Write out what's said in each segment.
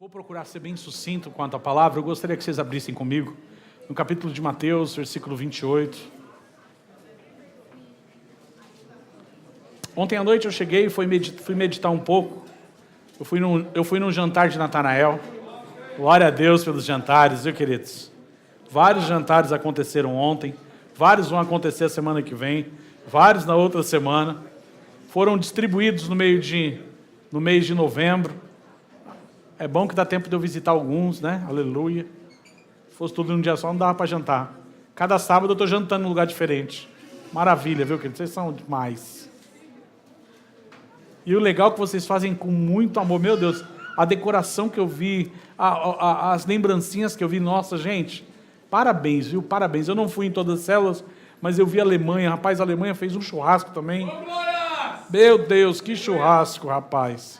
Vou procurar ser bem sucinto quanto à palavra. Eu gostaria que vocês abrissem comigo no capítulo de Mateus, versículo 28. Ontem à noite eu cheguei e fui meditar um pouco. Eu fui num jantar de Natanael. Glória a Deus pelos jantares, viu, queridos? Vários jantares aconteceram ontem, vários vão acontecer a semana que vem, vários na outra semana. Foram distribuídos no mês de novembro. É bom que dá tempo de eu visitar alguns, né? Aleluia. Se fosse tudo num dia só, não dava para jantar. Cada sábado eu estou jantando num lugar diferente. Maravilha, viu, queridos? Vocês são demais. E o legal é que vocês fazem com muito amor. Meu Deus, a decoração que eu vi, as lembrancinhas que eu vi. Nossa, gente, parabéns, viu? Parabéns. Eu não fui em todas as células, mas eu vi a Alemanha. Rapaz, a Alemanha fez um churrasco também. Meu Deus, que churrasco, rapaz.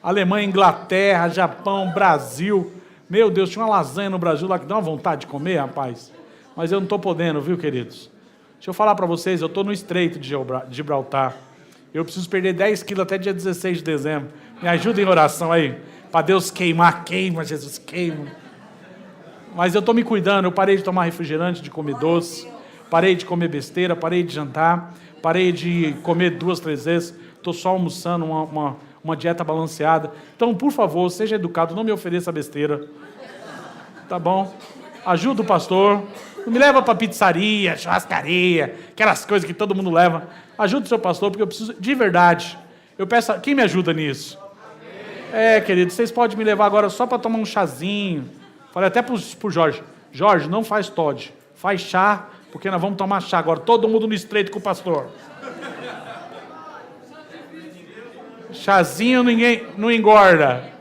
Alemanha, Inglaterra, Japão, Brasil. Meu Deus, tinha uma lasanha no Brasil lá que dá uma vontade de comer, rapaz. Mas eu não estou podendo, viu, queridos? Deixa eu falar para vocês, eu estou no Estreito de Gibraltar. Eu preciso perder 10 quilos até dia 16 de dezembro. Me ajuda em oração aí. Para Deus queimar, queima, Jesus, queima. Mas eu estou me cuidando, eu parei de tomar refrigerante, de comer doce. Parei de comer besteira, parei de jantar. Parei de comer 2, 3 vezes. Estou só almoçando uma dieta balanceada. Então, por favor, seja educado, não me ofereça besteira. Tá bom? Ajuda o pastor. Não me leva para pizzaria, churrascaria, aquelas coisas que todo mundo leva. Ajuda o seu pastor, porque eu preciso, de verdade. Eu peço, quem me ajuda nisso? Querido, vocês podem me levar agora só para tomar um chazinho. Falei até pro Jorge. Jorge, não faz Todd, faz chá, porque nós vamos tomar chá agora. Todo mundo no Estreito com o pastor. Chazinho ninguém não engorda.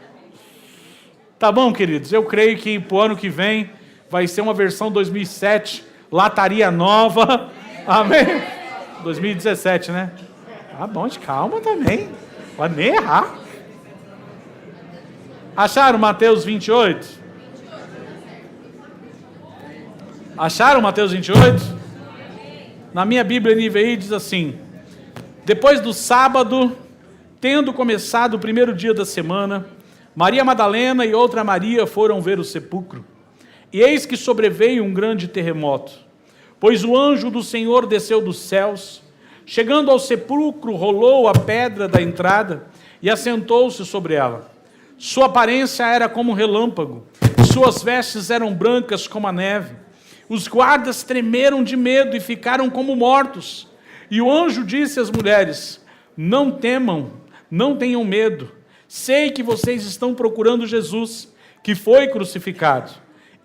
Tá bom, queridos? Eu creio que pro ano que vem vai ser uma versão 2007, lataria nova. Amém? 2017, né? Tá bom, de calma também. Pode nem errar. Acharam Mateus 28? Acharam Mateus 28? Na minha Bíblia NVI diz assim: depois do sábado, tendo começado o primeiro dia da semana, Maria Madalena e outra Maria foram ver o sepulcro. E eis que sobreveio um grande terremoto, pois o anjo do Senhor desceu dos céus, chegando ao sepulcro, rolou a pedra da entrada e assentou-se sobre ela. Sua aparência era como um relâmpago, suas vestes eram brancas como a neve. Os guardas tremeram de medo e ficaram como mortos. E o anjo disse às mulheres: não temam, não tenham medo. Sei que vocês estão procurando Jesus, que foi crucificado.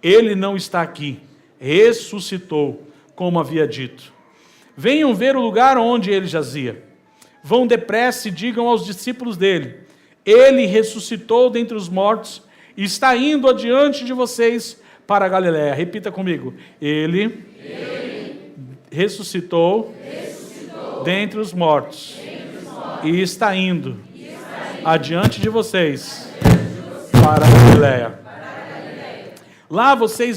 Ele não está aqui, ressuscitou, como havia dito. Venham ver o lugar onde ele jazia. Vão depressa e digam aos discípulos dele: ele ressuscitou dentre os mortos e está indo adiante de vocês para a Galiléia. Repita comigo: ele ressuscitou dentre os mortos e está indo adiante de vocês para a Galiléia. Lá vocês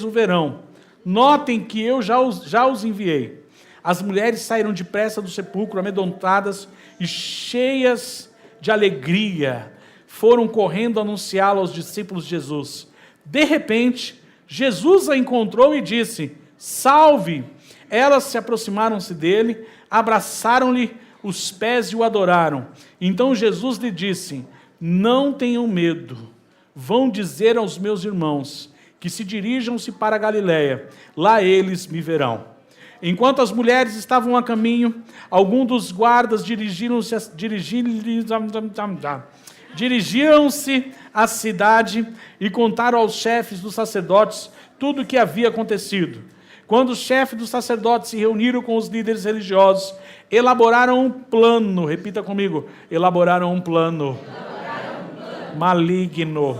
o verão. Notem que eu já os enviei. As mulheres saíram depressa do sepulcro, amedrontadas e cheias de alegria. Foram correndo anunciá-lo aos discípulos de Jesus. De repente, Jesus a encontrou e disse: salve! Elas se aproximaram-se dele, abraçaram-lhe os pés e o adoraram. Então Jesus lhe disse: não tenham medo, vão dizer aos meus irmãos que se dirijam-se para a Galiléia, lá eles me verão. Enquanto as mulheres estavam a caminho, alguns dos guardas dirigiram-se à cidade e contaram aos chefes dos sacerdotes tudo o que havia acontecido. Quando os chefes dos sacerdotes se reuniram com os líderes religiosos, elaboraram um plano. Repita comigo: elaboraram um plano. Maligno.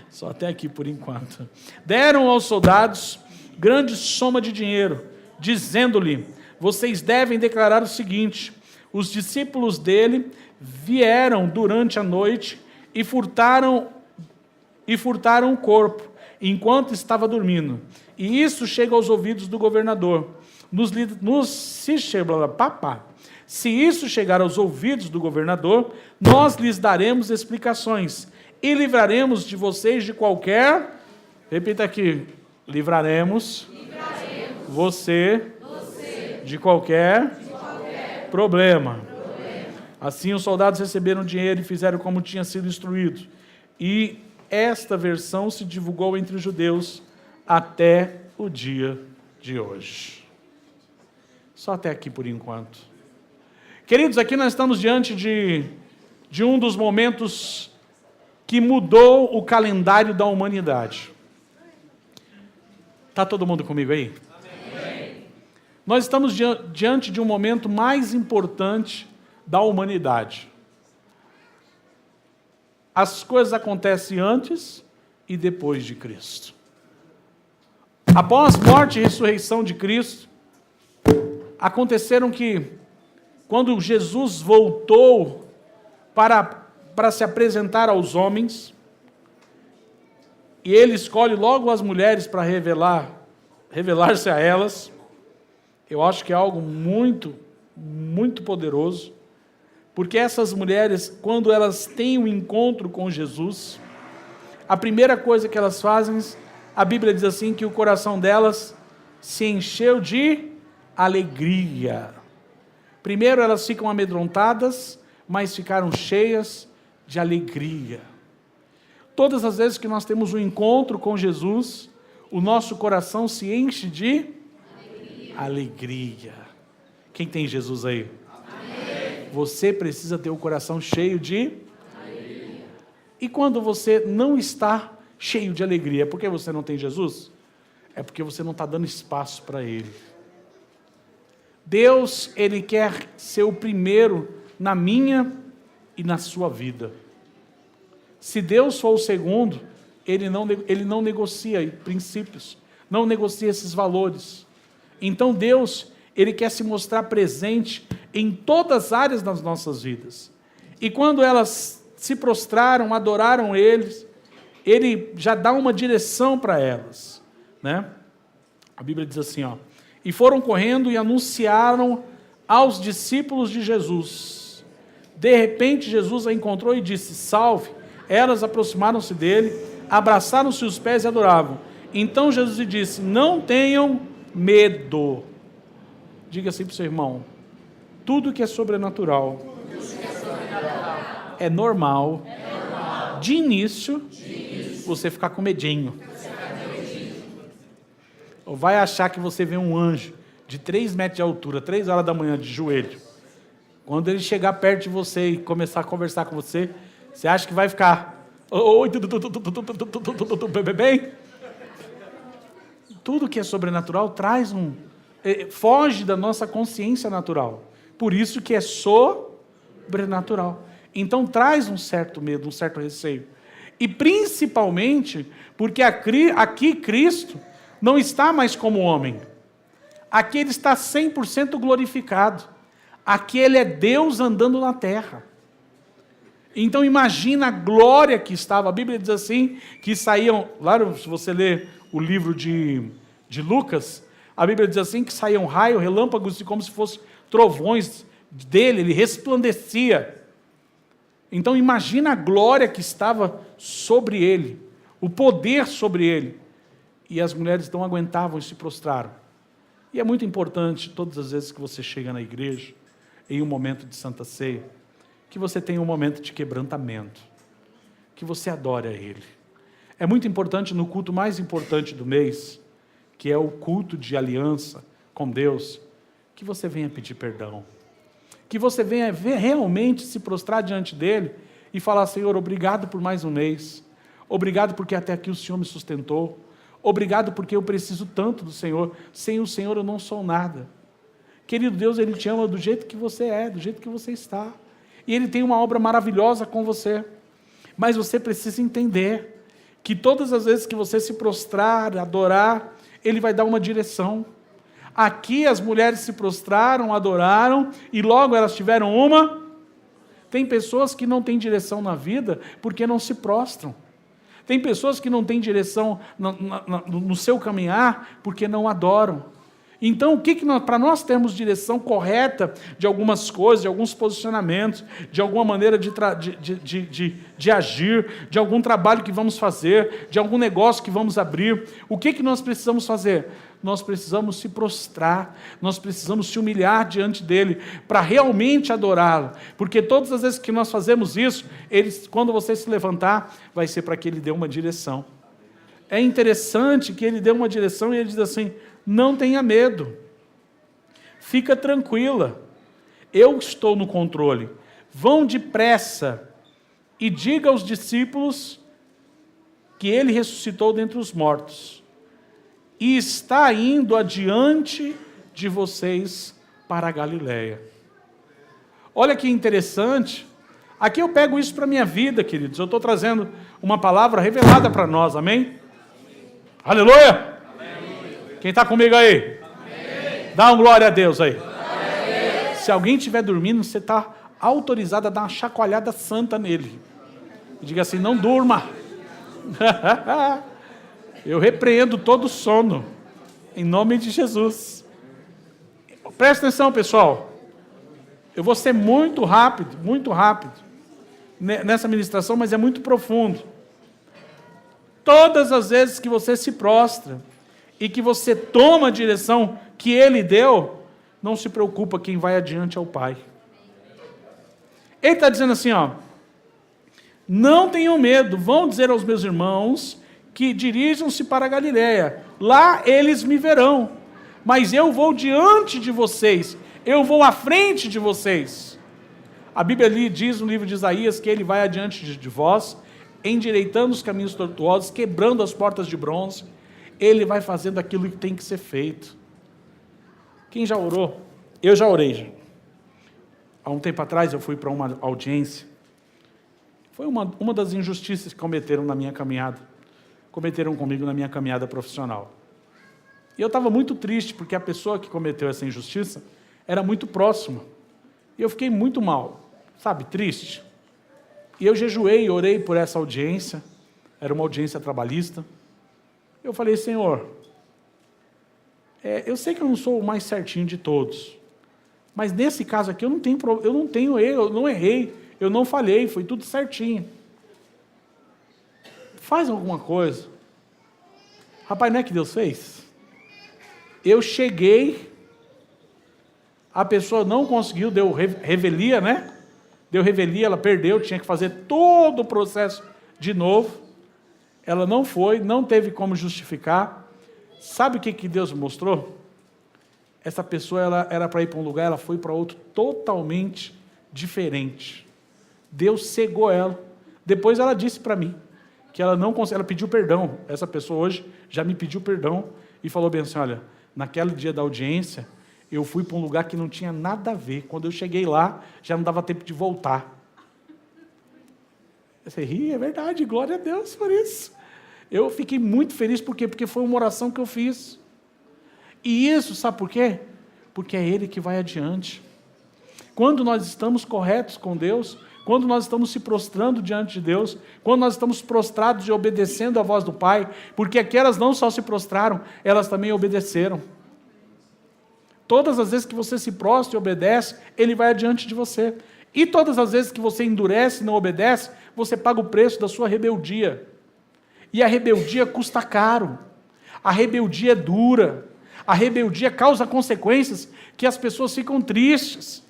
Só até aqui por enquanto. Deram aos soldados grande soma de dinheiro, dizendo-lhe: vocês devem declarar o seguinte: os discípulos dele vieram durante a noite e furtaram o corpo enquanto estava dormindo. E isso chega aos ouvidos do governador. Se isso chegar aos ouvidos do governador, nós lhes daremos explicações e livraremos de vocês de qualquer... Repita aqui. Livraremos você de qualquer problema. Assim os soldados receberam dinheiro e fizeram como tinha sido instruído. E esta versão se divulgou entre os judeus até o dia de hoje. Só até aqui por enquanto. Queridos, aqui nós estamos diante de um dos momentos que mudou o calendário da humanidade. Está todo mundo comigo aí? Amém. Nós estamos diante de um momento mais importante da humanidade. As coisas acontecem antes e depois de Cristo. Após a morte e ressurreição de Cristo, aconteceram que, quando Jesus voltou para se apresentar aos homens, e ele escolhe logo as mulheres para revelar-se a elas, eu acho que é algo muito, muito poderoso, porque essas mulheres, quando elas têm um encontro com Jesus, a primeira coisa que elas fazem, a Bíblia diz assim, que o coração delas se encheu de alegria. Primeiro elas ficam amedrontadas, mas ficaram cheias de alegria. Todas as vezes que nós temos um encontro com Jesus, o nosso coração se enche de alegria. Quem tem Jesus aí? Amém. Você precisa ter o coração cheio de alegria. E quando você não está cheio de alegria, é porque você não tem Jesus? É porque você não está dando espaço para Ele. Deus, Ele quer ser o primeiro na minha e na sua vida. Se Deus for o segundo, Ele não negocia princípios, não negocia esses valores. Então Deus, Ele quer se mostrar presente em todas as áreas das nossas vidas. E quando elas se prostraram, adoraram Ele já dá uma direção para elas, né? A Bíblia diz assim, e foram correndo e anunciaram aos discípulos de Jesus. De repente Jesus a encontrou e disse, salve. Elas aproximaram-se dele, abraçaram-se os pés e adoravam. Então Jesus lhe disse, não tenham medo. Diga assim para o seu irmão, tudo que é sobrenatural, é normal, de início, você ficar com medinho. Ou vai achar que você vê um anjo de 3 metros de altura, 3 horas da manhã, de joelho. Quando ele chegar perto de você e começar a conversar com você, você acha que vai ficar, oi, tudo bem? Tudo que é sobrenatural traz foge da nossa consciência natural. Por isso que é sobrenatural. Então traz um certo medo, um certo receio. E principalmente porque aqui Cristo não está mais como homem. Aqui Ele está 100% glorificado. Aqui Ele é Deus andando na terra. Então imagina a glória que estava. A Bíblia diz assim, que saíam, lá se você ler o livro de Lucas, a Bíblia diz assim, que saíam raios, relâmpagos, como se fossem trovões dele, ele resplandecia. Então imagina a glória que estava sobre ele, o poder sobre ele. E as mulheres não aguentavam e se prostraram. E é muito importante, todas as vezes que você chega na igreja, em um momento de Santa Ceia, que você tenha um momento de quebrantamento, que você adore a Ele. É muito importante no culto mais importante do mês, que é o culto de aliança com Deus, que você venha pedir perdão, que você venha realmente se prostrar diante dEle e falar, Senhor, obrigado por mais um mês, obrigado porque até aqui o Senhor me sustentou, obrigado porque eu preciso tanto do Senhor, sem o Senhor eu não sou nada. Querido Deus, Ele te ama do jeito que você é, do jeito que você está. E Ele tem uma obra maravilhosa com você. Mas você precisa entender que todas as vezes que você se prostrar, adorar, Ele vai dar uma direção. Aqui as mulheres se prostraram, adoraram, e logo elas tiveram uma. Tem pessoas que não têm direção na vida porque não se prostram. Tem pessoas que não têm direção no seu caminhar porque não adoram. Então, o que para nós termos direção correta de algumas coisas, de alguns posicionamentos, de alguma maneira de agir, de algum trabalho que vamos fazer, de algum negócio que vamos abrir, o que nós precisamos fazer? Nós precisamos se prostrar, nós precisamos se humilhar diante dele, para realmente adorá-lo, porque todas as vezes que nós fazemos isso, quando você se levantar, vai ser para que ele dê uma direção. É interessante que ele dê uma direção e ele diz assim: não tenha medo, fica tranquila, eu estou no controle. Vão depressa e diga aos discípulos que ele ressuscitou dentre os mortos e está indo adiante de vocês para a Galileia. Olha que interessante, aqui eu pego isso para a minha vida, queridos, eu estou trazendo uma palavra revelada para nós, amém? Aleluia! Quem está comigo aí? Amém. Dá uma glória a Deus aí. Amém. Se alguém estiver dormindo, você está autorizado a dar uma chacoalhada santa nele. E diga assim: não durma. Eu repreendo todo sono, em nome de Jesus. Presta atenção, pessoal. Eu vou ser muito rápido nessa ministração, mas é muito profundo. Todas as vezes que você se prostra e que você toma a direção que ele deu, não se preocupa, quem vai adiante é o Pai. Ele está dizendo assim, não tenham medo, vão dizer aos meus irmãos que dirijam-se para a Galileia, lá eles me verão, mas eu vou diante de vocês, eu vou à frente de vocês. A Bíblia ali diz no livro de Isaías que ele vai adiante de vós, endireitando os caminhos tortuosos, quebrando as portas de bronze. Ele vai fazendo aquilo que tem que ser feito. Quem já orou? Eu já orei. Já. Há um tempo atrás eu fui para uma audiência. Foi uma das injustiças que cometeram na minha caminhada. Cometeram comigo na minha caminhada profissional. E eu estava muito triste, porque a pessoa que cometeu essa injustiça era muito próxima. E eu fiquei muito mal, sabe, triste. E eu jejuei e orei por essa audiência. Era uma audiência trabalhista. Eu falei: Senhor, eu sei que eu não sou o mais certinho de todos, mas nesse caso aqui eu não tenho erro, eu não errei, eu não falhei, foi tudo certinho. Faz alguma coisa. Rapaz, não é que Deus fez? Eu cheguei, a pessoa não conseguiu, deu revelia, né? Deu revelia, ela perdeu, tinha que fazer todo o processo de novo. Ela não foi, não teve como justificar. Sabe o que Deus mostrou? Essa pessoa ela era para ir para um lugar, ela foi para outro totalmente diferente. Deus cegou ela. Depois ela disse para mim que ela não conseguiu, ela pediu perdão. Essa pessoa hoje já me pediu perdão e falou bem assim: olha, naquele dia da audiência, eu fui para um lugar que não tinha nada a ver. Quando eu cheguei lá, já não dava tempo de voltar. Você ri, é verdade, glória a Deus por isso. Eu fiquei muito feliz, por quê? Porque foi uma oração que eu fiz. E isso, sabe por quê? Porque é Ele que vai adiante. Quando nós estamos corretos com Deus, quando nós estamos se prostrando diante de Deus, quando nós estamos prostrados e obedecendo a voz do Pai, porque aquelas não só se prostraram, elas também obedeceram. Todas as vezes que você se prostra e obedece, Ele vai adiante de você. E todas as vezes que você endurece e não obedece, você paga o preço da sua rebeldia. E a rebeldia custa caro. A rebeldia é dura. A rebeldia causa consequências que as pessoas ficam tristes.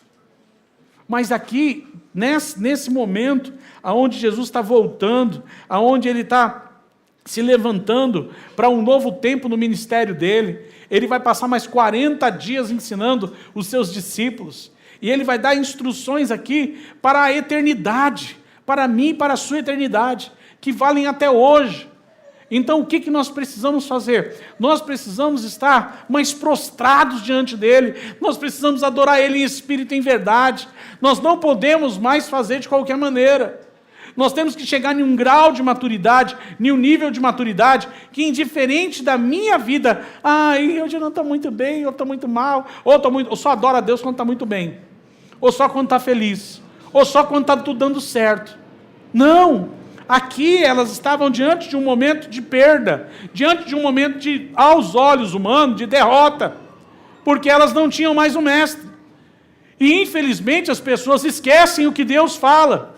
Mas aqui, nesse momento, aonde Jesus está voltando, aonde Ele está se levantando para um novo tempo no ministério dele, Ele vai passar mais 40 dias ensinando os seus discípulos. E Ele vai dar instruções aqui para a eternidade, para mim e para a sua eternidade, que valem até hoje. Então, o que nós precisamos fazer? Nós precisamos estar mais prostrados diante dEle, nós precisamos adorar Ele em espírito e em verdade, nós não podemos mais fazer de qualquer maneira. Nós temos que chegar em um grau de maturidade, em um nível de maturidade, que indiferente da minha vida, hoje eu não estou muito bem, eu estou muito mal, ou só adoro a Deus quando está muito bem, ou só quando está feliz, ou só quando está tudo dando certo. Não! Aqui elas estavam diante de um momento de perda, diante de um momento aos olhos humanos, de derrota. porque elas não tinham mais um mestre. E infelizmente as pessoas esquecem o que Deus fala,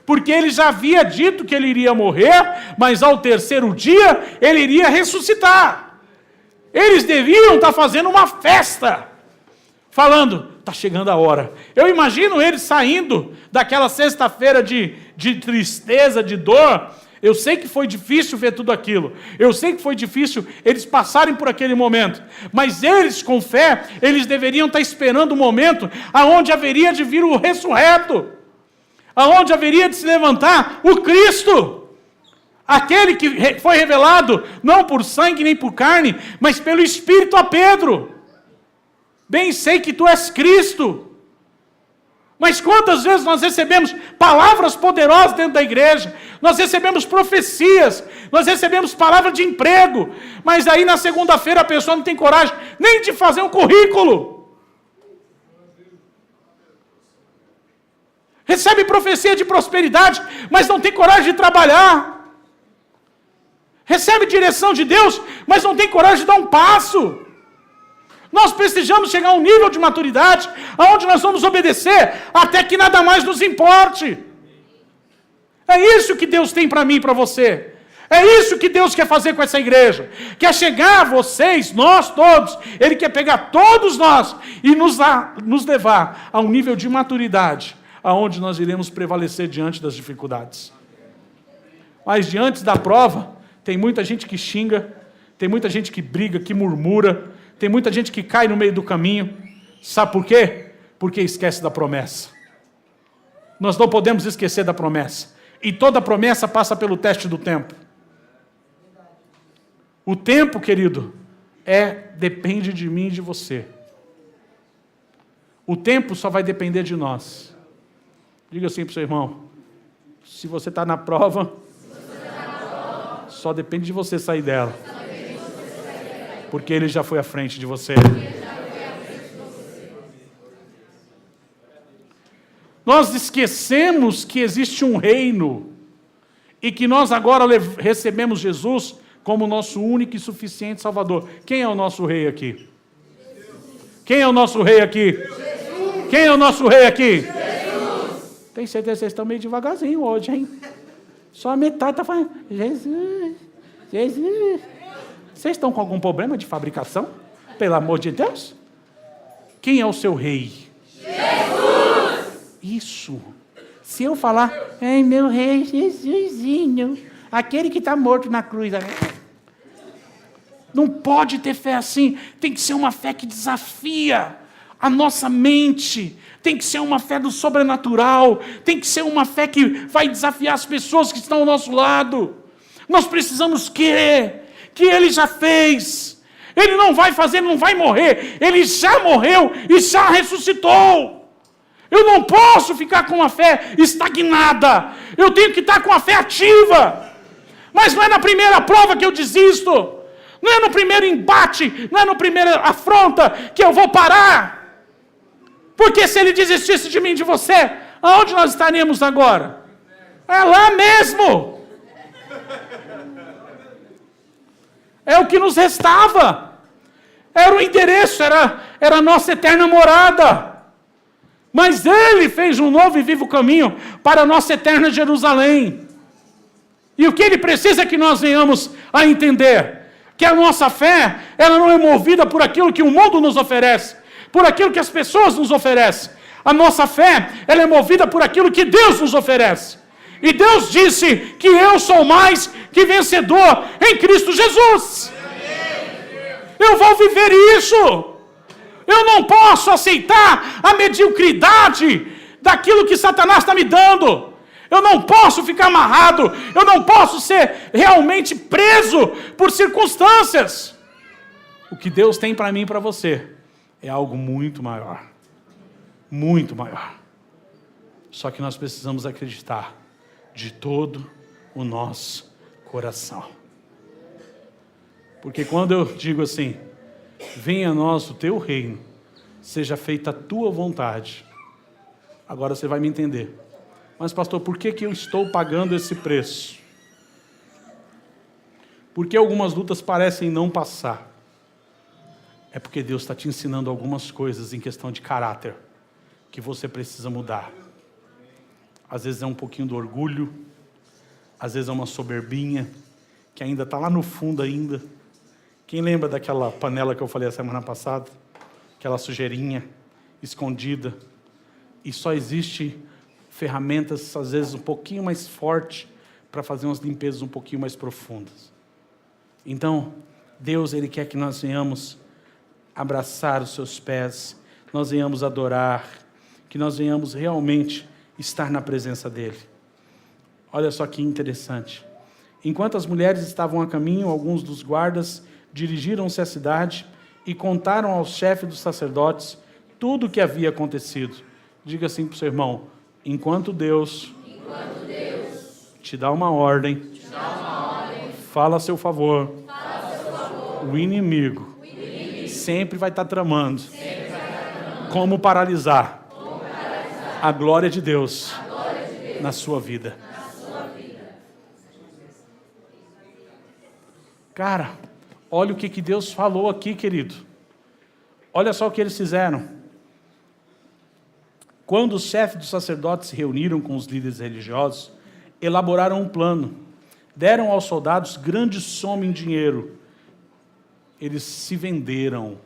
porque ele já havia dito que ele iria morrer, mas ao terceiro dia ele iria ressuscitar. Eles deviam estar fazendo uma festa, falando, está chegando a hora. Eu imagino eles saindo daquela sexta-feira de tristeza, de dor. Eu sei que foi difícil ver tudo aquilo. Eu sei que foi difícil eles passarem por aquele momento. Mas eles, com fé, eles deveriam estar esperando o momento aonde haveria de vir o ressurreto. Aonde haveria de se levantar o Cristo. Aquele que foi revelado, não por sangue nem por carne, mas pelo Espírito a Pedro. Bem sei que tu és Cristo. Mas quantas vezes nós recebemos palavras poderosas dentro da igreja, nós recebemos profecias, nós recebemos palavra de emprego, mas aí na segunda-feira a pessoa não tem coragem nem de fazer um currículo. Recebe profecia de prosperidade, mas não tem coragem de trabalhar. Recebe direção de Deus, mas não tem coragem de dar um passo. Nós precisamos chegar a um nível de maturidade onde nós vamos obedecer até que nada mais nos importe. É isso que Deus tem para mim e para você. É isso que Deus quer fazer com essa igreja. Quer chegar a vocês, nós todos. Ele quer pegar todos nós e nos levar a um nível de maturidade aonde nós iremos prevalecer diante das dificuldades. Mas diante da prova, tem muita gente que xinga, tem muita gente que briga, que murmura, tem muita gente que cai no meio do caminho. Sabe por quê? Porque esquece da promessa. Nós não podemos esquecer da promessa. E toda promessa passa pelo teste do tempo. O tempo, querido, depende de mim e de você. O tempo só vai depender de nós. Diga assim para o seu irmão. Se você está na prova, só depende de você sair dela. Porque ele já foi à frente de você. Nós esquecemos que existe um reino e que nós agora recebemos Jesus como nosso único e suficiente Salvador. Quem é o nosso rei aqui? Quem é o nosso rei aqui? Jesus. Quem é o nosso rei aqui? Jesus. Tem certeza que vocês estão meio devagarzinho hoje, hein? Só a metade está falando, Jesus, Jesus. Vocês estão com algum problema de fabricação? Pelo amor de Deus? Quem é o seu rei? Jesus! Isso. Se eu falar, ai meu rei Jesusinho, aquele que está morto na cruz. Não pode ter fé assim. Tem que ser uma fé que desafia a nossa mente. Tem que ser uma fé do sobrenatural. Tem que ser uma fé que vai desafiar as pessoas que estão ao nosso lado. Nós precisamos crer que Ele já fez. Ele não vai fazer, Ele não vai morrer. Ele já morreu e já ressuscitou. Eu não posso ficar com a fé estagnada. Eu tenho que estar com a fé ativa. Mas não é na primeira prova que eu desisto. Não é no primeiro embate, não é na primeira afronta que eu vou parar. Porque se Ele desistisse de mim e de você, aonde nós estaríamos agora? É lá mesmo. É o que nos restava. Era o endereço, era a nossa eterna morada. Mas Ele fez um novo e vivo caminho para a nossa eterna Jerusalém. E o que Ele precisa é que nós venhamos a entender que a nossa fé, ela não é movida por aquilo que o mundo nos oferece, por aquilo que as pessoas nos oferecem. A nossa fé, ela é movida por aquilo que Deus nos oferece. E Deus disse que eu sou mais que vencedor em Cristo Jesus. Eu vou viver isso. Eu não posso aceitar a mediocridade daquilo que Satanás está me dando. Eu não posso ficar amarrado. Eu não posso ser realmente preso por circunstâncias. O que Deus tem para mim e para você é algo muito maior. Muito maior. Só que nós precisamos acreditar de todo o nosso coração. Porque quando eu digo assim, venha a nós o teu reino, seja feita a tua vontade. Agora você vai me entender. Mas pastor, por que eu estou pagando esse preço? Porque algumas lutas parecem não passar. é porque Deus está te ensinando algumas coisas em questão de caráter que você precisa mudar. Às vezes é um pouquinho do orgulho, às vezes é uma soberbinha, que ainda está lá no fundo ainda. Quem lembra daquela panela que eu falei a semana passada? Aquela sujeirinha escondida. E só existe ferramentas, às vezes, um pouquinho mais fortes para fazer umas limpezas um pouquinho mais profundas. Então, Deus, Ele quer que nós venhamos abraçar os seus pés, nós venhamos adorar, que nós venhamos realmente estar na presença dEle. Olha só que interessante. Enquanto as mulheres estavam a caminho, alguns dos guardas dirigiram-se à cidade e contaram ao chefe dos sacerdotes tudo o que havia acontecido. Diga assim para o seu irmão: enquanto Deus te dá uma ordem, fala a seu favor, o inimigo sempre vai estar tramando como paralisar a glória de Deus na sua vida. Cara, olha o que Deus falou aqui, querido. Olha só o que eles fizeram. Quando os chefes dos sacerdotes se reuniram com os líderes religiosos, elaboraram um plano. Deram aos soldados grande soma em dinheiro. Eles se venderam.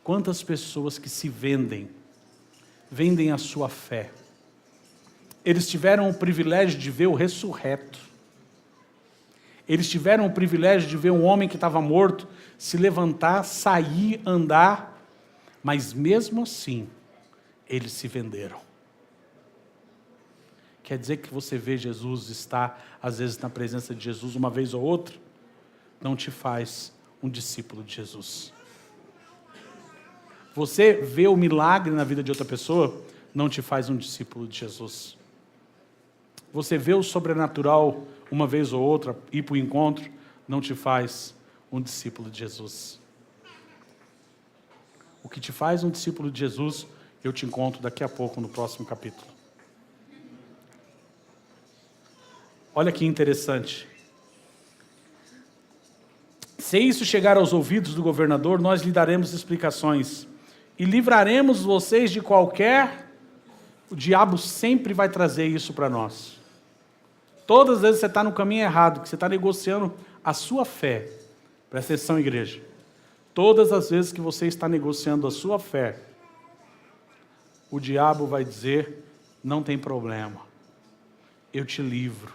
Quantas pessoas que se vendem a sua fé. Eles tiveram o privilégio de ver o ressurreto. Eles tiveram o privilégio de ver um homem que estava morto se levantar, sair, andar, mas mesmo assim, eles se venderam. Quer dizer que você vê Jesus estar, às vezes, na presença de Jesus uma vez ou outra, não te faz um discípulo de Jesus. Você vê o milagre na vida de outra pessoa, não te faz um discípulo de Jesus. Você vê o sobrenatural uma vez ou outra, ir para o encontro, não te faz um discípulo de Jesus. O que te faz um discípulo de Jesus, eu te encontro daqui a pouco no próximo capítulo. Olha que interessante. Se isso chegar aos ouvidos do governador, nós lhe daremos explicações e livraremos vocês de qualquer... O diabo sempre vai trazer isso para nós. Todas as vezes você está no caminho errado, que você está negociando a sua fé. Presta atenção, igreja. Todas as vezes que você está negociando a sua fé, o diabo vai dizer: não tem problema, eu te livro.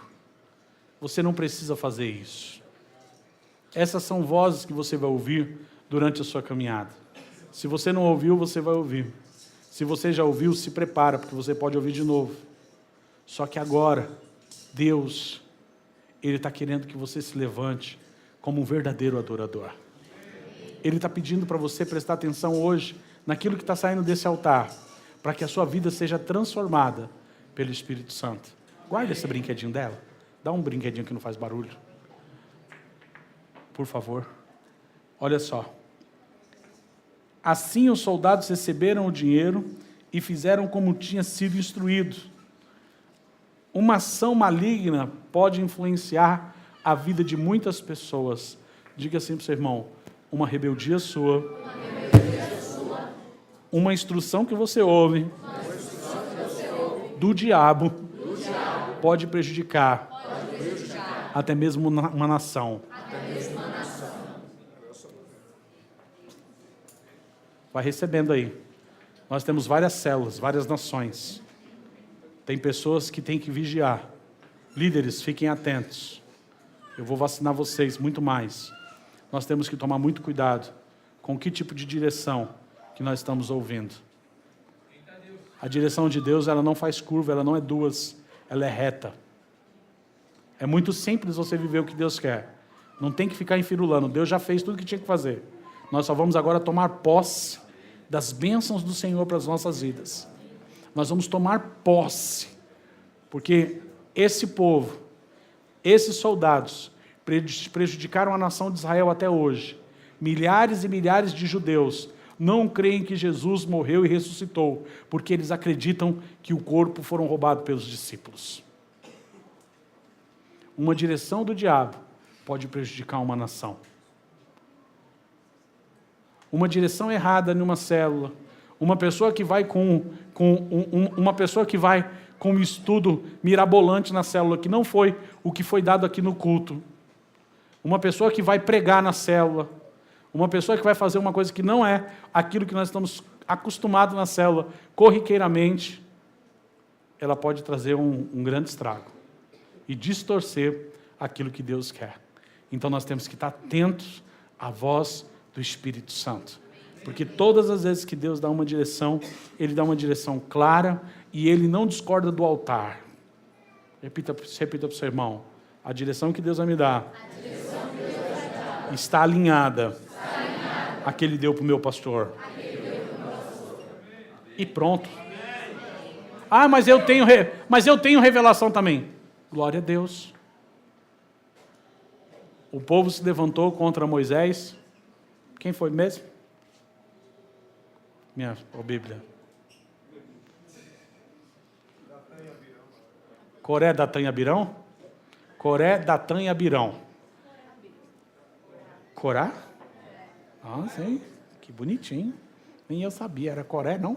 Você não precisa fazer isso. Essas são vozes que você vai ouvir durante a sua caminhada. Se você não ouviu, você vai ouvir. Se você já ouviu, se prepara, porque você pode ouvir de novo. Só que agora, Deus, Ele está querendo que você se levante como um verdadeiro adorador. Ele está pedindo para você prestar atenção hoje naquilo que está saindo desse altar, para que a sua vida seja transformada pelo Espírito Santo. Guarda esse brinquedinho dela. Dá um brinquedinho que não faz barulho. Por favor. Olha só. Assim os soldados receberam o dinheiro e fizeram como tinha sido instruído. Uma ação maligna pode influenciar a vida de muitas pessoas. Diga assim para o seu irmão: uma rebeldia sua, uma instrução que você ouve, do diabo, pode prejudicar até mesmo uma nação. Vai recebendo aí. Nós temos várias células, várias nações. Tem pessoas que têm que vigiar. Líderes, fiquem atentos. Eu vou vacinar vocês muito mais. Nós temos que tomar muito cuidado com que tipo de direção que nós estamos ouvindo. A direção de Deus, ela não faz curva, ela não é duas, ela é reta. É muito simples você viver o que Deus quer. Não tem que ficar enfirulando. Deus já fez tudo o que tinha que fazer. Nós só vamos agora tomar posse das bênçãos do Senhor para as nossas vidas. Nós vamos tomar posse, porque esse povo, esses soldados, prejudicaram a nação de Israel até hoje. Milhares e milhares de judeus não creem que Jesus morreu e ressuscitou, porque eles acreditam que o corpo foram roubados pelos discípulos. Uma direção do diabo pode prejudicar uma nação. uma direção errada numa célula, uma pessoa que vai uma pessoa que vai com um estudo mirabolante na célula, que não foi o que foi dado aqui no culto, uma pessoa que vai pregar na célula, uma pessoa que vai fazer uma coisa que não é aquilo que nós estamos acostumados na célula, corriqueiramente, ela pode trazer um grande estrago e distorcer aquilo que Deus quer. Então nós temos que estar atentos à voz do Espírito Santo. Porque todas as vezes que Deus dá uma direção, Ele dá uma direção clara e Ele não discorda do altar. Repita para o seu irmão. A direção que Deus vai me dar está alinhada à que Ele deu para o meu pastor. E pronto. Ah, mas eu tenho revelação também. Glória a Deus. O povo se levantou contra Moisés. Quem foi mesmo? Minha Bíblia. Coré, Datã e Abirão? Coré, Datã e Abirão. Corá? Ah, sim. Que bonitinho. Nem eu sabia. Era Coré, não?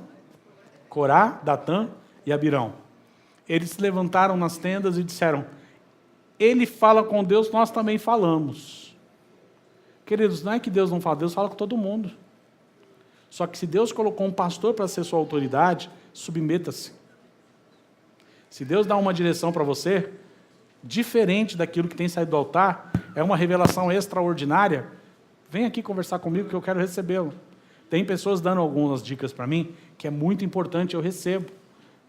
Corá, Datã e Abirão. Eles se levantaram nas tendas e disseram: Ele fala com Deus, nós também falamos. Queridos, não é que Deus não fala, Deus fala com todo mundo. Só que se Deus colocou um pastor para ser sua autoridade, submeta-se. Se Deus dá uma direção para você, diferente daquilo que tem saído do altar, é uma revelação extraordinária, vem aqui conversar comigo que eu quero recebê-lo. Tem pessoas dando algumas dicas para mim, que é muito importante, eu recebo.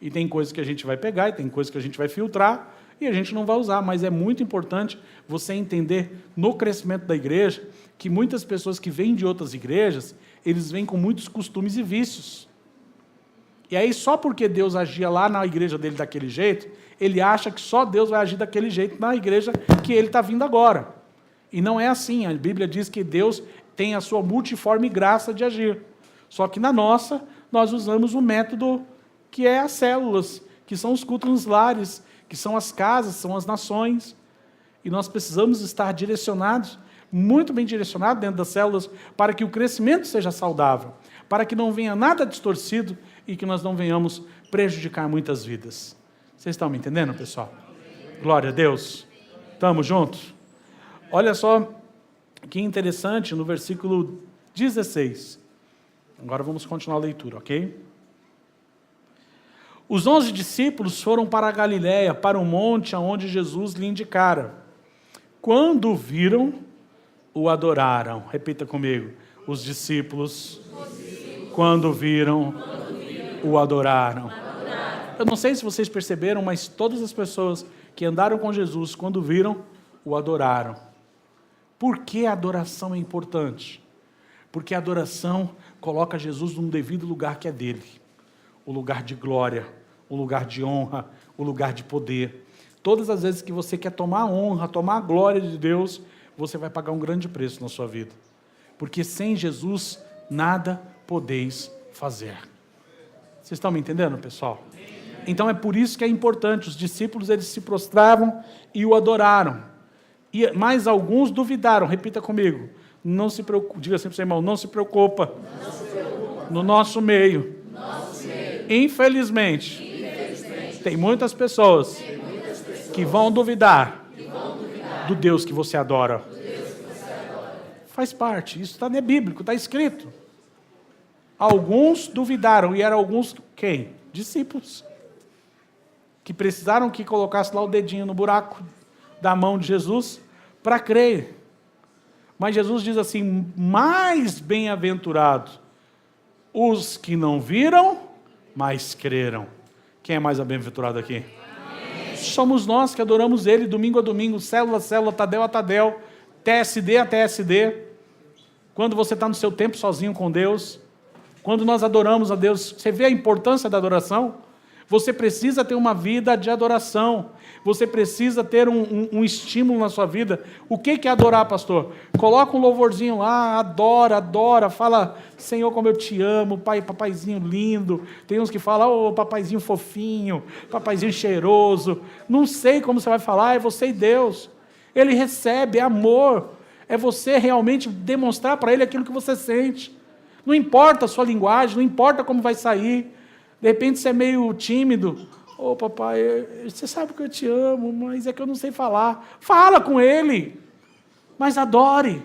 E tem coisas que a gente vai pegar, e tem coisas que a gente vai filtrar, e a gente não vai usar, mas é muito importante você entender, no crescimento da igreja, que muitas pessoas que vêm de outras igrejas, eles vêm com muitos costumes e vícios. E aí, só porque Deus agia lá na igreja dele daquele jeito, ele acha que só Deus vai agir daquele jeito na igreja que ele está vindo agora. E não é assim, a Bíblia diz que Deus tem a sua multiforme graça de agir. Só que na nossa, nós usamos o método que é as células, que são os cultos nos lares, que são as casas, são as nações. E nós precisamos estar direcionados, muito bem direcionados dentro das células, para que o crescimento seja saudável, para que não venha nada distorcido e que nós não venhamos prejudicar muitas vidas. Vocês estão me entendendo, pessoal? Glória a Deus. Estamos juntos? Olha só que interessante no versículo 16. Agora vamos continuar a leitura, ok? Os 11 discípulos foram para a Galiléia, para o monte aonde Jesus lhe indicara. Quando o viram, o adoraram. Repita comigo. Os discípulos, quando viram, o adoraram. Eu não sei se vocês perceberam, mas todas as pessoas que andaram com Jesus, quando viram, o adoraram. Por que a adoração é importante? Porque a adoração coloca Jesus num devido lugar que é dele. O lugar de glória, o lugar de honra, o lugar de poder. Todas as vezes que você quer tomar a honra, tomar a glória de Deus, você vai pagar um grande preço na sua vida. Porque sem Jesus, nada podeis fazer. Vocês estão me entendendo, pessoal? Então é por isso que é importante. Os discípulos, eles se prostravam e o adoraram. E mais alguns duvidaram. Repita comigo. Não se preocupa. Diga assim para o seu irmão, não se preocupa. Não se preocupa. No nosso meio. Infelizmente, tem muitas pessoas que vão duvidar do Deus que você adora. Faz parte, isso está bíblico, está escrito. Alguns duvidaram, e eram alguns, quem? Discípulos. Que precisaram que colocasse lá o dedinho no buraco da mão de Jesus para crer. Mas Jesus diz assim, mais bem-aventurados os que não viram, mas creram. Quem é mais bem-aventurado aqui? Amém. Somos nós que adoramos Ele domingo a domingo, célula a célula, Tadel a Tadel, TSD a TSD. Quando você está no seu tempo sozinho com Deus, quando nós adoramos a Deus, você vê a importância da adoração? Você precisa ter uma vida de adoração. Você precisa ter um estímulo na sua vida. O que é adorar, pastor? Coloca um louvorzinho lá, adora, fala, Senhor, como eu te amo, pai, papaizinho lindo. Tem uns que falam, papaizinho fofinho, papaizinho cheiroso. Não sei como você vai falar, é você e Deus. Ele recebe, é amor. É você realmente demonstrar para Ele aquilo que você sente. Não importa a sua linguagem, não importa como vai sair. De repente você é meio tímido. Ô papai, você sabe que eu te amo, mas é que eu não sei falar. Fala com ele, mas adore.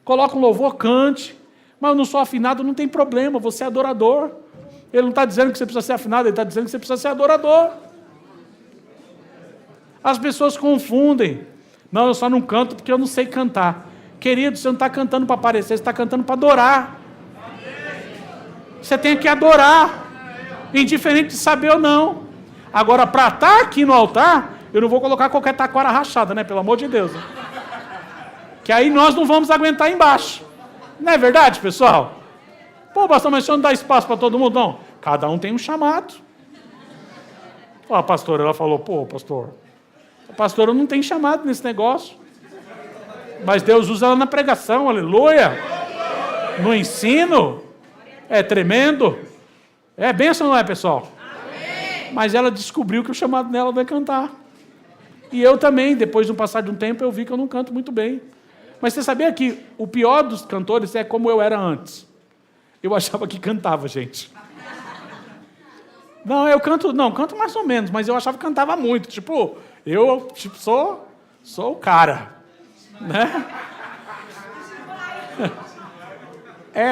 Coloca um louvor, cante. Mas eu não sou afinado, não tem problema, você é adorador. Ele não está dizendo que você precisa ser afinado, ele está dizendo que você precisa ser adorador. As pessoas confundem. Não, eu só não canto porque eu não sei cantar. Querido, você não está cantando para aparecer, você está cantando para adorar. Você tem que adorar, indiferente de saber ou não. Agora, para estar aqui no altar, eu não vou colocar qualquer taquara rachada, né? Pelo amor de Deus. Né? Que aí nós não vamos aguentar embaixo. Não é verdade, pessoal? Pô, pastor, mas o senhor não dá espaço para todo mundo? Não. Cada um tem um chamado. Ó, a pastora, ela falou, pô, pastor, a pastora não tem chamado nesse negócio. Mas Deus usa ela na pregação, aleluia. No ensino. É tremendo. É bênção, não é, pessoal? Amém. Mas ela descobriu que o chamado dela é cantar. E eu também, depois de um passar de um tempo, eu vi que eu não canto muito bem. Mas você sabia que o pior dos cantores é como eu era antes? Eu achava que cantava, gente. Não, eu canto mais ou menos, mas eu achava que cantava muito. Tipo, eu sou o cara. Né?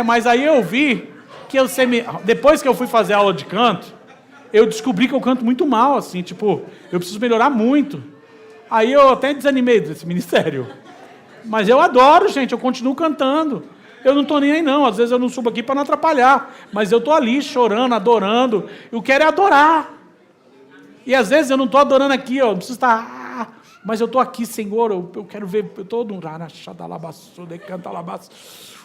Mas aí eu vi que depois que eu fui fazer aula de canto, eu descobri que eu canto muito mal, assim, tipo, eu preciso melhorar muito. Aí eu até desanimei desse ministério. Mas eu adoro, gente, eu continuo cantando. Eu não estou nem aí, não. Às vezes eu não subo aqui para não atrapalhar. Mas eu estou ali chorando, adorando. Eu quero é adorar. E às vezes eu não estou adorando aqui, ó, não preciso estar... mas eu estou aqui, Senhor, eu quero ver... Eu estou no Rarachadalabassude, cantalabas,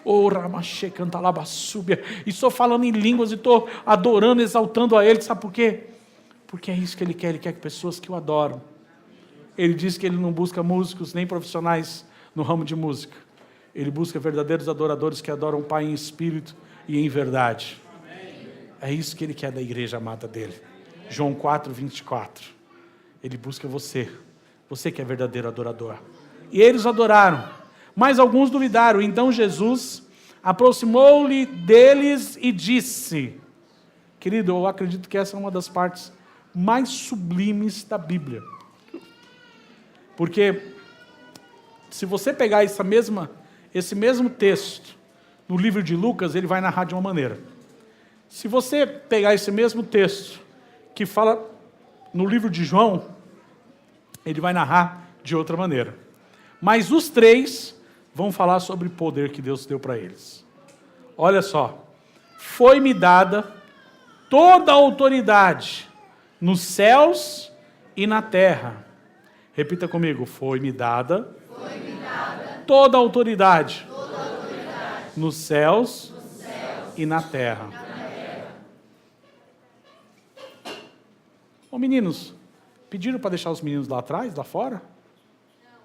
Ramache, cantalabasúbia. E estou falando em línguas e estou adorando, exaltando a Ele. Sabe por quê? Porque é isso que Ele quer que pessoas que o adoram. Ele diz que Ele não busca músicos nem profissionais no ramo de música. Ele busca verdadeiros adoradores que adoram o Pai em espírito e em verdade. Amém. É isso que Ele quer da igreja amada dEle. João 4, 24. Ele busca você. Você que é verdadeiro adorador. E eles adoraram. Mas alguns duvidaram. Então Jesus aproximou-lhe deles e disse... Querido, eu acredito que essa é uma das partes mais sublimes da Bíblia. Porque se você pegar esse mesmo texto no livro de Lucas, ele vai narrar de uma maneira. Se você pegar esse mesmo texto que fala no livro de João, ele vai narrar de outra maneira. Mas os três vão falar sobre o poder que Deus deu para eles. Olha só. Foi-me dada toda a autoridade nos céus e na terra. Repita comigo. Foi-me dada toda a autoridade nos céus e na terra. Ô meninos, pediram para deixar os meninos lá atrás, lá fora? Não.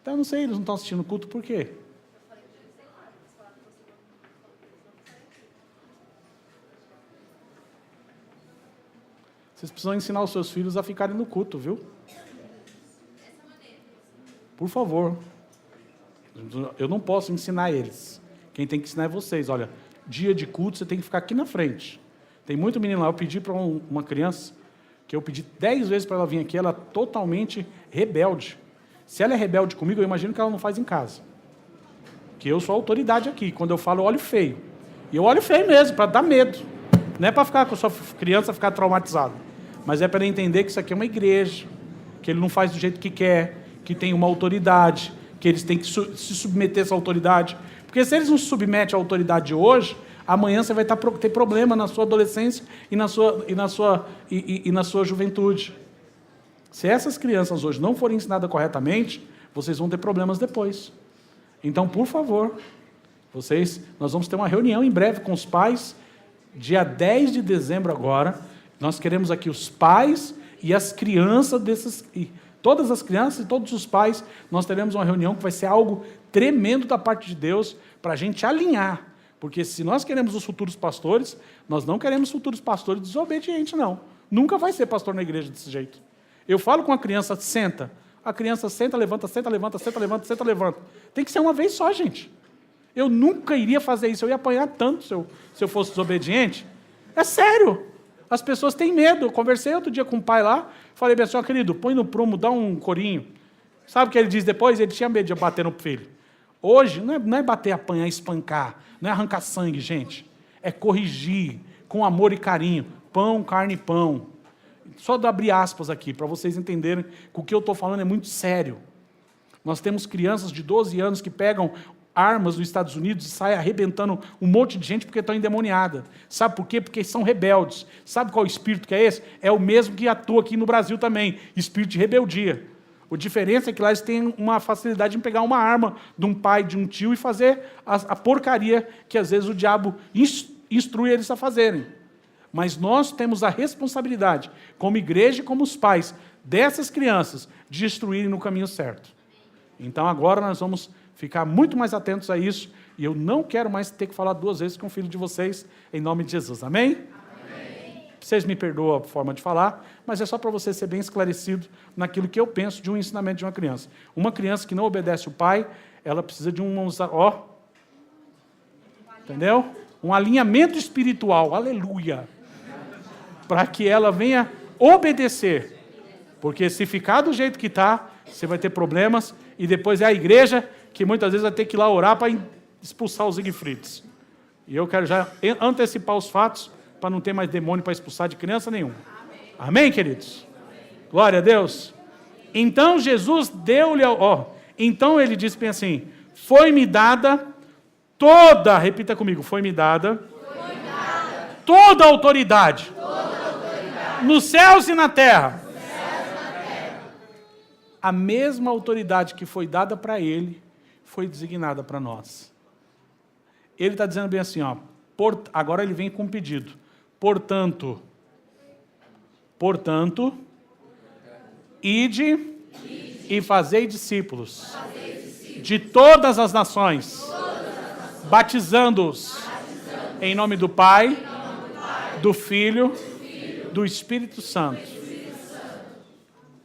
Então eu não sei, eles não estão assistindo o culto, por quê? Vocês precisam ensinar os seus filhos a ficarem no culto, viu? Por favor. Eu não posso ensinar eles. Quem tem que ensinar é vocês. Olha, dia de culto você tem que ficar aqui na frente. Tem muito menino lá. Eu pedi para uma criança, que eu pedi 10 vezes para ela vir aqui, ela é totalmente rebelde. Se ela é rebelde comigo, eu imagino que ela não faz em casa. Que eu sou a autoridade aqui. Quando eu falo, eu olho feio. E eu olho feio mesmo, para dar medo. Não é para ficar com a sua criança ficar traumatizada. Mas é para ele entender que isso aqui é uma igreja. Que ele não faz do jeito que quer. Que tem uma autoridade, que eles têm que se submeter a essa autoridade. Porque se eles não se submetem à autoridade hoje, amanhã você vai ter problema na sua adolescência e na sua juventude. Se essas crianças hoje não forem ensinadas corretamente, vocês vão ter problemas depois. Então, por favor, nós vamos ter uma reunião em breve com os pais, dia 10 de dezembro agora. Nós queremos aqui os pais e as crianças todas as crianças e todos os pais, nós teremos uma reunião que vai ser algo tremendo da parte de Deus para a gente alinhar. Porque se nós queremos os futuros pastores, nós não queremos futuros pastores desobedientes, não. Nunca vai ser pastor na igreja desse jeito. Eu falo com a criança, senta. A criança senta, levanta, senta, levanta, senta, levanta, senta, levanta. Tem que ser uma vez só, gente. Eu nunca iria fazer isso, eu ia apanhar tanto se eu fosse desobediente. É sério, as pessoas têm medo. Eu conversei outro dia com um pai lá, falei bem assim, ó, querido, põe no prumo, dá um corinho. Sabe o que ele diz depois? Ele tinha medo de bater no filho. Hoje, não é bater, apanhar, espancar, não é arrancar sangue, gente. É corrigir, com amor e carinho. Pão, carne e pão. Só abrir aspas aqui, para vocês entenderem que o que eu estou falando é muito sério. Nós temos crianças de 12 anos que pegam armas nos Estados Unidos e saem arrebentando um monte de gente porque estão endemoniadas. Sabe por quê? Porque são rebeldes. Sabe qual espírito que é esse? É o mesmo que atua aqui no Brasil também, espírito de rebeldia. A diferença é que lá eles têm uma facilidade em pegar uma arma de um pai, de um tio e fazer a porcaria que às vezes o diabo instrui eles a fazerem. Mas nós temos a responsabilidade, como igreja e como os pais dessas crianças, de instruírem no caminho certo. Então agora nós vamos ficar muito mais atentos a isso, e eu não quero mais ter que falar 2 vezes com o filho de vocês, em nome de Jesus. Amém? Amém. Vocês me perdoam a forma de falar, mas é só para você ser bem esclarecido naquilo que eu penso de um ensinamento de uma criança. Uma criança que não obedece o pai, ela precisa de entendeu? Um alinhamento espiritual, aleluia, para que ela venha obedecer, porque se ficar do jeito que está, você vai ter problemas, e depois é a igreja que muitas vezes vai ter que ir lá orar para expulsar os Siegfrieds. E eu quero já antecipar os fatos, para não ter mais demônio para expulsar de criança nenhuma. Amém, queridos? Amém. Glória a Deus. Então Jesus deu-lhe, então ele disse bem assim, foi-me dada toda, repita comigo, foi-me dada toda a autoridade, nos céus e na terra. A mesma autoridade que foi dada para ele, foi designada para nós. Ele está dizendo bem assim, agora ele vem com um pedido. Portanto, ide e fazei discípulos de todas as nações, batizando-os em nome do Pai, do Filho, do Espírito Santo.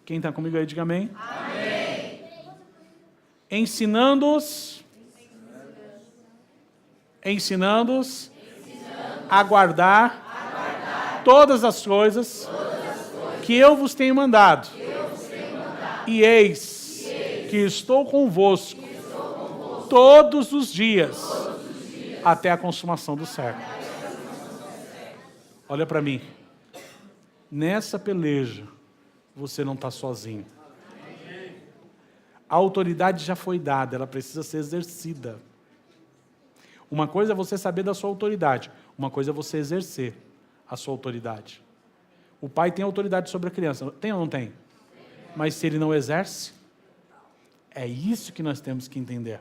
Quem está comigo aí, diga amém. Amém. Ensinando-os a guardar todas as coisas que eu vos tenho mandado. E eis que estou convosco todos os dias até a consumação do século. Olha para mim. Nessa peleja, você não está sozinho. A autoridade já foi dada, ela precisa ser exercida. Uma coisa é você saber da sua autoridade, uma coisa é você exercer a sua autoridade. O pai tem autoridade sobre a criança, tem ou não tem? Mas se ele não exerce, é isso que nós temos que entender.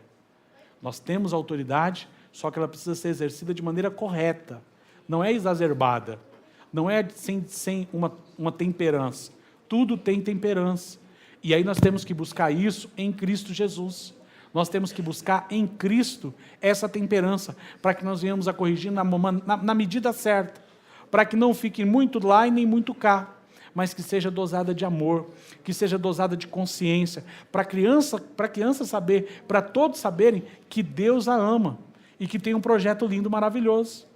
Nós temos autoridade, só que ela precisa ser exercida de maneira correta. Não é exacerbada, não é sem uma temperança. Tudo tem temperança. E aí nós temos que buscar isso em Cristo Jesus. Nós temos que buscar em Cristo essa temperança, para que nós venhamos a corrigir na medida certa, para que não fique muito lá e nem muito cá, mas que seja dosada de amor, que seja dosada de consciência, para a criança saber, para todos saberem que Deus a ama, e que tem um projeto lindo, maravilhoso.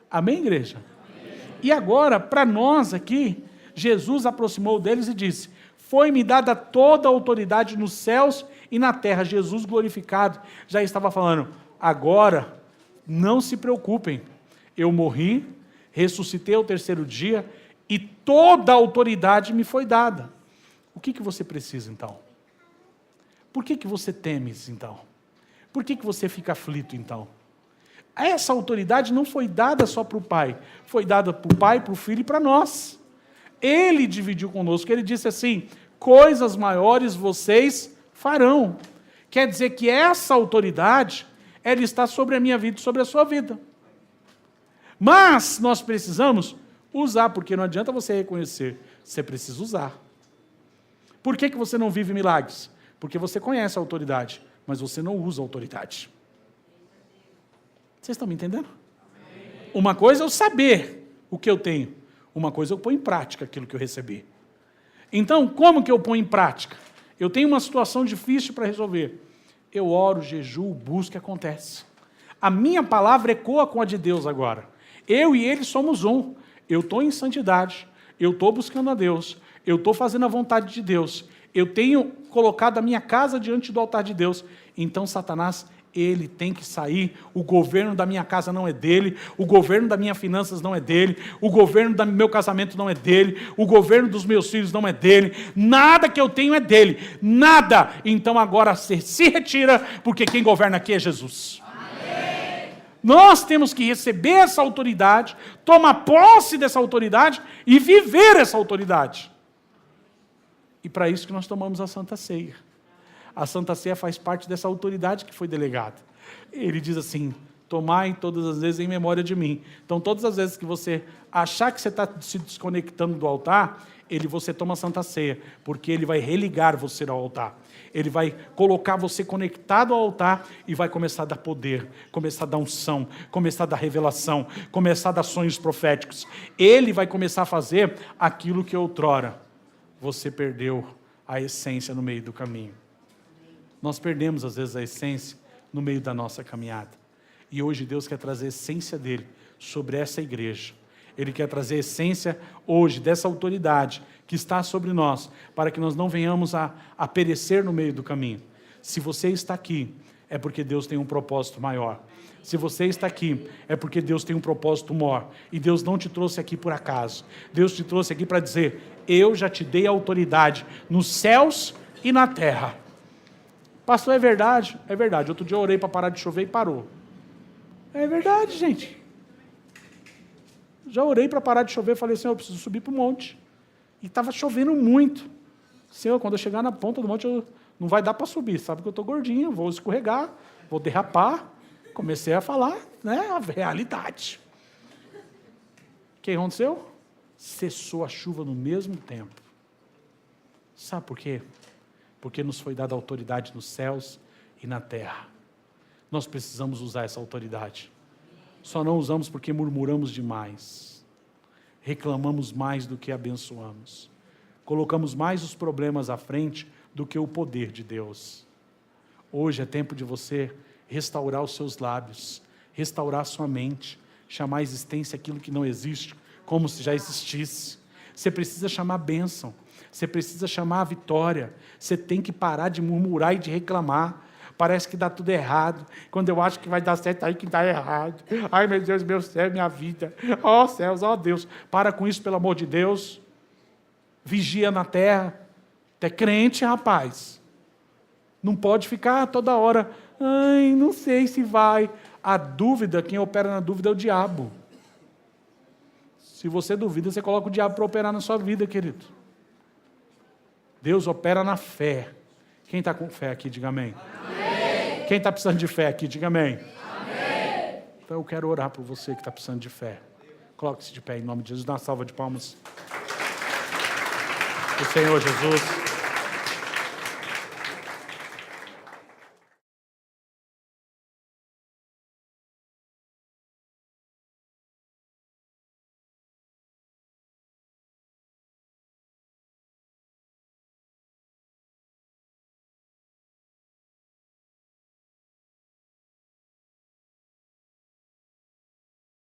Amém, igreja? Amém. E agora, para nós aqui, Jesus aproximou deles e disse, foi-me dada toda a autoridade nos céus e na terra. Jesus glorificado já estava falando, agora não se preocupem, eu morri, ressuscitei ao 3º dia e toda a autoridade me foi dada. O que você precisa então? Por que você teme então? Por que você fica aflito então? Essa autoridade não foi dada só para o Pai, foi dada para o Pai, para o Filho e para nós. Ele dividiu conosco, ele disse assim, coisas maiores vocês farão. Quer dizer que essa autoridade, ela está sobre a minha vida e sobre a sua vida. Mas nós precisamos usar, porque não adianta você reconhecer, você precisa usar. Por que você não vive milagres? Porque você conhece a autoridade, mas você não usa a autoridade. Vocês estão me entendendo? Uma coisa é eu saber o que eu tenho, uma coisa é eu pôr em prática aquilo que eu recebi. Então, como que eu ponho em prática? Eu tenho uma situação difícil para resolver. Eu oro, jejuo, busco e acontece. A minha palavra ecoa com a de Deus agora. Eu e ele somos um. Eu estou em santidade, eu estou buscando a Deus, eu estou fazendo a vontade de Deus, eu tenho colocado a minha casa diante do altar de Deus. Então, Satanás, ele tem que sair. O governo da minha casa não é dele, o governo das minhas finanças não é dele, o governo do meu casamento não é dele, o governo dos meus filhos não é dele, nada que eu tenho é dele, nada. Então agora se retira, porque quem governa aqui é Jesus. Amém. Nós temos que receber essa autoridade, tomar posse dessa autoridade e viver essa autoridade. E para isso que nós tomamos a Santa Ceia. A Santa Ceia faz parte dessa autoridade que foi delegada. Ele diz assim, tomai todas as vezes em memória de mim. Então, todas as vezes que você achar que você está se desconectando do altar, você toma a Santa Ceia, porque ele vai religar você ao altar. Ele vai colocar você conectado ao altar e vai começar a dar poder, começar a dar unção, começar a dar revelação, começar a dar sonhos proféticos. Ele vai começar a fazer aquilo que outrora você perdeu a essência no meio do caminho. Nós perdemos, às vezes, a essência no meio da nossa caminhada. E hoje Deus quer trazer a essência dele sobre essa igreja. Ele quer trazer a essência hoje dessa autoridade que está sobre nós, para que nós não venhamos a perecer no meio do caminho. Se você está aqui, é porque Deus tem um propósito maior. Se você está aqui, é porque Deus tem um propósito maior. E Deus não te trouxe aqui por acaso. Deus te trouxe aqui para dizer, eu já te dei autoridade nos céus e na terra. Pastor, é verdade? É verdade. Outro dia eu orei para parar de chover e parou. É verdade, gente. Já orei para parar de chover, falei, Senhor, eu preciso subir para o monte. E estava chovendo muito. Senhor, quando eu chegar na ponta do monte, não vai dar para subir. Sabe que eu estou gordinho, vou escorregar, vou derrapar. Comecei a falar, a realidade. O que aconteceu? Cessou a chuva no mesmo tempo. Sabe por quê? Porque nos foi dada autoridade nos céus e na terra. Nós precisamos usar essa autoridade. Só não usamos porque murmuramos demais. Reclamamos mais do que abençoamos. Colocamos mais os problemas à frente do que o poder de Deus. Hoje é tempo de você restaurar os seus lábios, restaurar a sua mente, chamar a existência aquilo que não existe, como se já existisse. Você precisa chamar a bênção. Você precisa chamar a vitória. Você tem que parar de murmurar e de reclamar. Parece que dá tudo errado. Quando eu acho que vai dar certo, aí que dá errado. Ai, meu Deus, meu céu, minha vida. Ó céus, ó Deus. Para com isso, pelo amor de Deus. Vigia na terra. Tu é crente, rapaz. Não pode ficar toda hora. Ai, não sei se vai. A dúvida, quem opera na dúvida é o diabo. Se você duvida, você coloca o diabo para operar na sua vida, querido. Deus opera na fé. Quem está com fé aqui, diga amém. Amém. Quem está precisando de fé aqui, diga amém. Amém. Então eu quero orar por você que está precisando de fé. Coloque-se de pé em nome de Jesus. Dá uma salva de palmas. O Senhor Jesus.